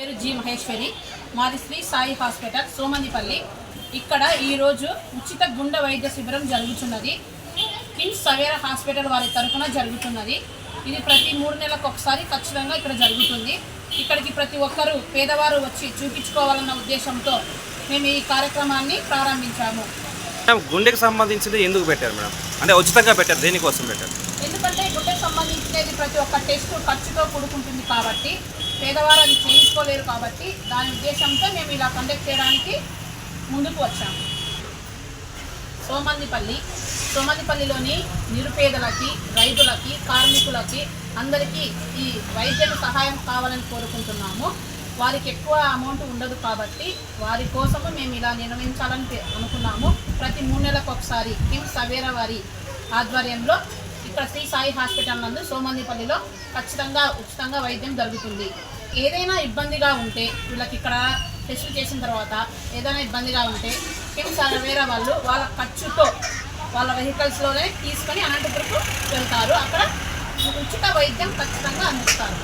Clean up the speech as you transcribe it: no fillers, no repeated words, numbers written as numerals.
పేరు జి మహేశ్వరి, మాది శ్రీ సాయి హాస్పిటల్ సోమందిపల్లి. ఇక్కడ ఈరోజు ఉచిత గుండె వైద్య శిబిరం జరుగుతున్నది. కిమ్స్ సవేరా హాస్పిటల్ వారి తరఫున జరుగుతున్నది. ఇది ప్రతి 3 నెలలకు ఒకసారి ఖచ్చితంగా ఇక్కడ జరుగుతుంది. ఇక్కడికి ప్రతి ఒక్కరూ పేదవారు వచ్చి చూపించుకోవాలన్న ఉద్దేశంతో మేము ఈ కార్యక్రమాన్ని ప్రారంభించాము. గుండెకి సంబంధించింది ఎందుకు పెట్టారు మేడం? అంటే ఉచితంగా పెట్టారు, దేనికోసం పెట్టారు? ఎందుకంటే గుండెకి సంబంధించినది ప్రతి ఒక్క టెస్ట్ ఖర్చుతో కూడుకుంటుంది కాబట్టి పేదవారు అది చేయించుకోలేరు కాబట్టి దాని ఉద్దేశంతో మేము ఇలా కండక్ట్ చేయడానికి ముందుకు వచ్చాము. సోమందిపల్లిలోని నిరుపేదలకి, రైతులకి, కార్మికులకి అందరికీ ఈ వైద్యం సహాయం కావాలని కోరుకుంటున్నాము. వారికి ఎక్కువ అమౌంట్ ఉండదు కాబట్టి వారి కోసము మేము ఇలా నిర్వహించాలని అనుకున్నాము. ప్రతి 3 నెలలకు ఒకసారి కిమ్స్ సవేరా వారి ఆధ్వర్యంలో ఇక్కడ శ్రీ సాయి హాస్పిటల్ నందు సోమందిపల్లిలో ఖచ్చితంగా ఉచితంగా వైద్యం జరుగుతుంది. ఏదైనా ఇబ్బందిగా ఉంటే వీళ్ళకి ఇక్కడ టెస్టులు చేసిన తర్వాత ఏదైనా ఇబ్బందిగా ఉంటే కిమ్స్ సవేరా వాళ్ళు వాళ్ళ ఖర్చుతో వాళ్ళ వెహికల్స్లోనే తీసుకొని అనంతపురంకు వెళ్తారు. అక్కడ ఉచిత వైద్యం ఖచ్చితంగా అందిస్తారు.